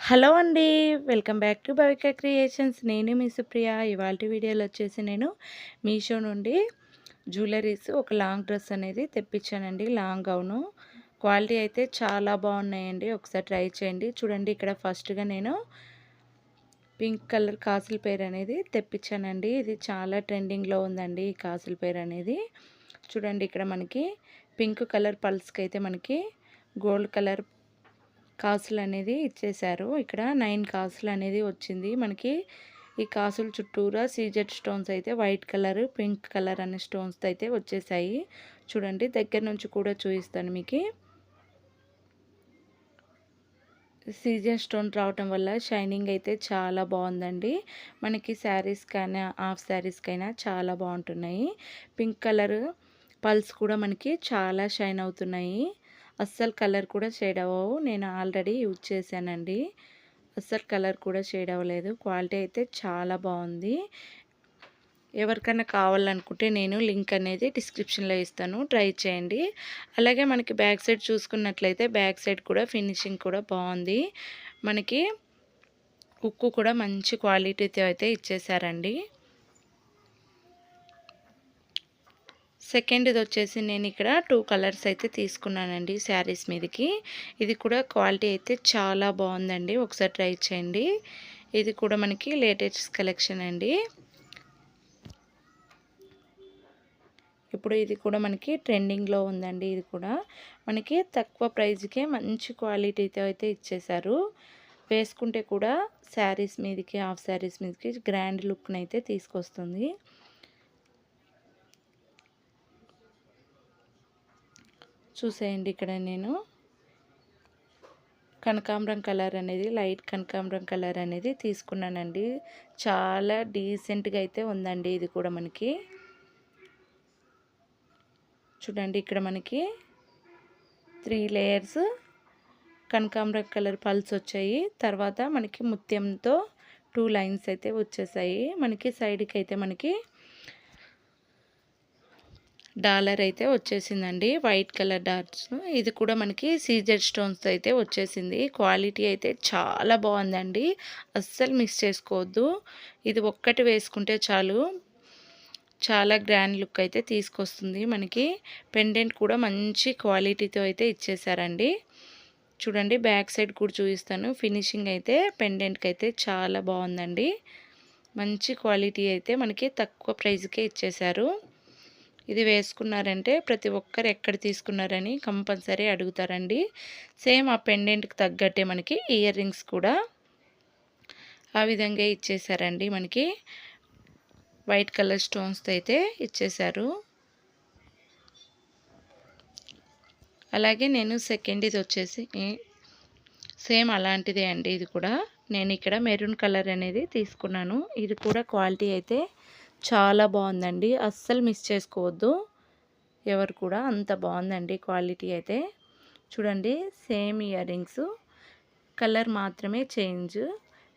Hello అండి. Welcome back to Bhavika creations. నేను మీ సుప్రియ. ఇవాల్టి వీడియోలో వచ్చేసి నేను మీషో నుండి జ్యువెలరీస్ ఒక లాంగ్ డ్రెస్ అనేది తెప్పించానండి. లాంగ్ గౌను క్వాలిటీ అయితే చాలా బాగున్నాయండి. ఒకసారి ట్రై చేయండి. చూడండి, ఇక్కడ ఫస్ట్గా నేను పింక్ కలర్ కాసుల పేరు అనేది తెప్పించానండి. ఇది చాలా ట్రెండింగ్లో ఉందండి ఈ కాసుల పేరు అనేది. చూడండి, ఇక్కడ మనకి పింక్ కలర్ పల్స్కి అయితే మనకి గోల్డ్ కలర్ కాసులు అనేది ఇచ్చేశారు. ఇక్కడ 9 కాసులు అనేది వచ్చింది మనకి. ఈ కాసులు చుట్టూరా సీజెడ్ స్టోన్స్ అయితే వైట్ కలర్, పింక్ కలర్ అనే స్టోన్స్ అయితే వచ్చేసాయి. చూడండి, దగ్గర నుంచి కూడా చూపిస్తాను మీకు. సీజెడ్ స్టోన్ రావటం వల్ల షైనింగ్ అయితే చాలా బాగుందండి. మనకి శారీస్కైనా హాఫ్ శారీస్కైనా చాలా బాగుంటున్నాయి. పింక్ కలర్ పల్స్ కూడా మనకి చాలా షైన్ అవుతున్నాయి. అస్సలు కలర్ కూడా షేడ్ అవ్వవు. నేను ఆల్రెడీ యూజ్ చేశానండి. అస్సలు కలర్ కూడా షేడ్ అవ్వలేదు. క్వాలిటీ అయితే చాలా బాగుంది. ఎవరికైనా కావాలనుకుంటే నేను లింక్ అనేది డిస్క్రిప్షన్లో ఇస్తాను, ట్రై చేయండి. అలాగే మనకి బ్యాక్ సైడ్ చూసుకున్నట్లయితే బ్యాక్ సైడ్ కూడా ఫినిషింగ్ కూడా బాగుంది. మనకి ఉక్కు కూడా మంచి క్వాలిటీతో అయితే ఇచ్చేసారండి. సెకండ్ది వచ్చేసి నేను ఇక్కడ 2 కలర్స్ అయితే తీసుకున్నానండి శారీస్ మీదకి. ఇది కూడా క్వాలిటీ అయితే చాలా బాగుందండి. ఒకసారి ట్రై చేయండి. ఇది కూడా మనకి లేటెస్ట్ కలెక్షన్ అండి. ఇప్పుడు ఇది కూడా మనకి ట్రెండింగ్లో ఉందండి. ఇది కూడా మనకి తక్కువ ప్రైస్కే మంచి క్వాలిటీతో అయితే ఇచ్చేశారు. వేసుకుంటే కూడా శారీస్ మీదకి, హాఫ్ శారీస్ మీదకి గ్రాండ్ లుక్ని అయితే తీసుకొస్తుంది. చూసేయండి, ఇక్కడ నేను కనకాంబరం కలర్ అనేది, లైట్ కనకాంబరం కలర్ అనేది తీసుకున్నానండి. చాలా డీసెంట్గా అయితే ఉందండి. ఇది కూడా మనకి చూడండి, ఇక్కడ మనకి 3 లేయర్స్ కనకాంబరం కలర్ పల్స్ వచ్చాయి. తర్వాత మనకి ముత్యంతో 2 లైన్స్ అయితే వచ్చేసాయి. మనకి సైడ్కి అయితే మనకి డాలర్ అయితే వచ్చేసిందండి, వైట్ కలర్ డాట్స్. ఇది కూడా మనకి సీజెడ్ స్టోన్స్ అయితే వచ్చేసింది. క్వాలిటీ అయితే చాలా బాగుందండి. అస్సలు మిస్ చేసుకోవద్దు. ఇది ఒక్కటి వేసుకుంటే చాలు, చాలా గ్రాండ్ లుక్ అయితే తీసుకొస్తుంది. మనకి పెండెంట్ కూడా మంచి క్వాలిటీతో అయితే ఇచ్చేసారండి. చూడండి, బ్యాక్ సైడ్ కూడా చూపిస్తాను. ఫినిషింగ్ అయితే పెండెంట్కి అయితే చాలా బాగుందండి. మంచి క్వాలిటీ అయితే మనకి తక్కువ ప్రైస్కే ఇచ్చేశారు. ఇది వేసుకున్నారంటే ప్రతి ఒక్కరు ఎక్కడ తీసుకున్నారని కంపల్సరీ అడుగుతారండి. సేమ్ ఆ పెండెంట్కి తగ్గట్టే మనకి ఇయర్ రింగ్స్ కూడా ఆ విధంగా ఇచ్చేసారండి. మనకి వైట్ కలర్ స్టోన్స్తో అయితే ఇచ్చేశారు. అలాగే నేను సెకండ్ ఇది వచ్చేసి సేమ్ అలాంటిదే అండి. ఇది కూడా నేను ఇక్కడ మెరూన్ కలర్ అనేది తీసుకున్నాను. ఇది కూడా క్వాలిటీ అయితే చాలా బాగుందండి. అస్సలు మిస్ చేసుకోవద్దు ఎవరు కూడా, అంత బాగుందండి క్వాలిటీ అయితే. చూడండి, సేమ్ ఇయర్ రింగ్స్, కలర్ మాత్రమే చేంజ్,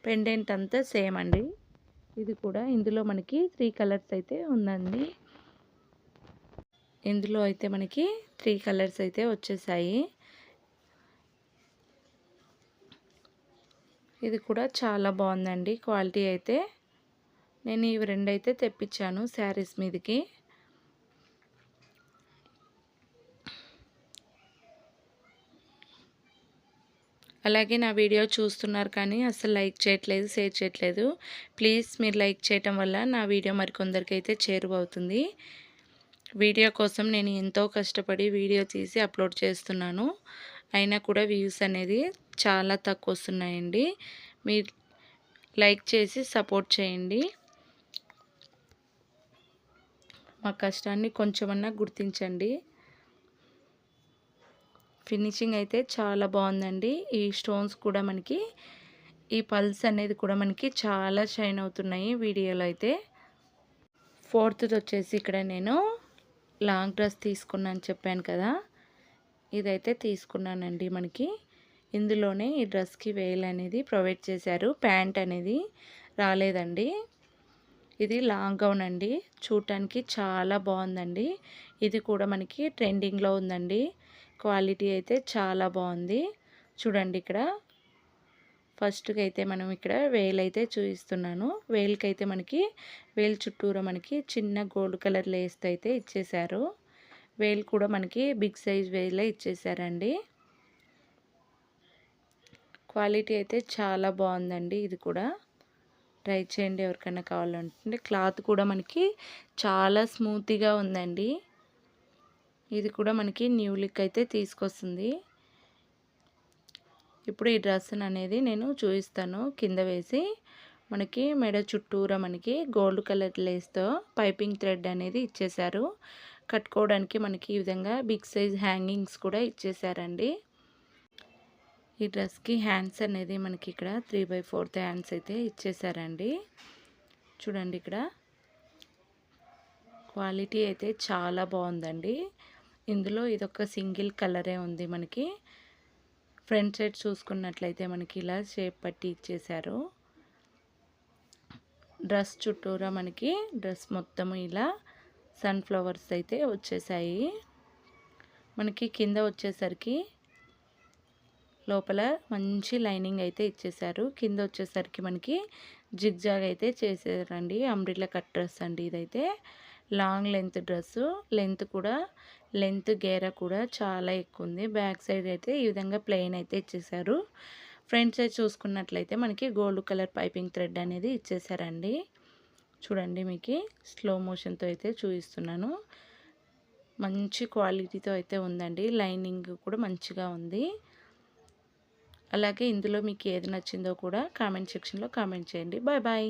పెండెంట్ అంతా సేమ్ అండి. ఇది కూడా ఇందులో మనకి 3 కలర్స్ అయితే ఉందండి. ఇందులో అయితే మనకి 3 కలర్స్ అయితే వచ్చేసాయి. ఇది కూడా చాలా బాగుందండి క్వాలిటీ అయితే. నేను ఇవి 2 అయితే తెప్పించాను శారీస్ మీదకి. అలాగే నా వీడియో చూస్తున్నారు కానీ అసలు లైక్ చేయట్లేదు, షేర్ చేయట్లేదు. ప్లీజ్ మీరు లైక్ చేయటం వల్ల నా వీడియో మరికొందరికి అయితే చేరువవుతుంది. వీడియో కోసం నేను ఎంతో కష్టపడి వీడియో తీసి అప్లోడ్ చేస్తున్నాను. అయినా కూడా వ్యూస్ అనేది చాలా తక్కువ వస్తున్నాయండి. మీరు లైక్ చేసి సపోర్ట్ చేయండి. మా కష్టాన్ని కొంచెమన్నా గుర్తించండి. ఫినిషింగ్ అయితే చాలా బాగుందండి. ఈ స్టోన్స్ కూడా మనకి, ఈ పల్స్ అనేది కూడా మనకి చాలా షైన్ అవుతున్నాయి వీడియోలో అయితే. ఫోర్త్ది వచ్చేసి ఇక్కడ నేను లాంగ్ డ్రెస్ తీసుకున్నాను చెప్పాను కదా, ఇదైతే తీసుకున్నానండి. మనకి ఇందులోనే ఈ డ్రెస్కి వేల్ అనేది ప్రొవైడ్ చేశారు. ప్యాంట్ అనేది రాలేదండి. ఇది లాంగ్ గౌన్ అండి. చూడటానికి చాలా బాగుందండి. ఇది కూడా మనకి ట్రెండింగ్లో ఉందండి. క్వాలిటీ అయితే చాలా బాగుంది. చూడండి, ఇక్కడ ఫస్ట్‌గా అయితే మనం ఇక్కడ వేలైతే చూపిస్తున్నాను. వేలుకైతే మనకి వేలు చుట్టూరా మనకి చిన్న గోల్డ్ కలర్ లేస్‌తో అయితే ఇచ్చేశారు. వేలు కూడా మనకి బిగ్ సైజ్ వేలే ఇచ్చేశారండి. క్వాలిటీ అయితే చాలా బాగుందండి. ఇది కూడా ట్రై చేయండి ఎవరికైనా కావాలంటే. క్లాత్ కూడా మనకి చాలా స్మూత్‌గా ఉందండి. ఇది కూడా మనకి న్యూ లుక్ అయితే తీసుకొస్తుంది. ఇప్పుడు ఈ డ్రెస్ అనేది నేను చూపిస్తాను కింద వేసి. మనకి మెడ చుట్టూరా మనకి గోల్డ్ కలర్ లేస్‌తో పైపింగ్ థ్రెడ్ అనేది ఇచ్చేశారు. కట్టుకోవడానికి మనకి ఈ విధంగా బిగ్ సైజ్ హ్యాంగింగ్స్ కూడా ఇచ్చేశారండి. ఈ డ్రెస్‌కి హ్యాండ్స్ అనేది మనకి ఇక్కడ 3/4 హ్యాండ్స్ అయితే ఇచ్చేశారండి. చూడండి ఇక్కడ క్వాలిటీ అయితే చాలా బాగుందండి. ఇందులో ఇదొక సింగిల్ కలరే ఉంది మనకి. ఫ్రంట్ సైడ్ చూసుకున్నట్లయితే మనకి ఇలా షేప్ పట్టి ఇచ్చేశారు. డ్రెస్ చుట్టూరా మనకి డ్రెస్ మొత్తం ఇలా సన్ఫ్లవర్స్ అయితే వచ్చేసాయి. మనకి కింద వచ్చేసరికి లోపల మంచి లైనింగ్ అయితే ఇచ్చేశారు. కింద వచ్చేసరికి మనకి జిగ్జాగ్ అయితే చేశారండి. అంబ్రెల్లా కట్ డ్రెస్ అండి ఇదైతే. Long length dress. లెంత్ గేర కూడా చాలా ఎక్కువ ఉంది. బ్యాక్ సైడ్ అయితే ఈ విధంగా ప్లెయిన్ అయితే ఇచ్చేశారు. ఫ్రంట్ సైడ్ చూసుకున్నట్లయితే మనకి గోల్డ్ కలర్ పైపింగ్ థ్రెడ్ అనేది ఇచ్చేశారండి. చూడండి మీకు స్లో మోషన్తో అయితే చూపిస్తున్నాను. మంచి క్వాలిటీతో అయితే ఉందండి. లైనింగ్ కూడా మంచిగా ఉంది. అలాగే ఇందులో మీకు ఏది నచ్చిందో కూడా కామెంట్ సెక్షన్లో కామెంట్ చేయండి. Bye bye.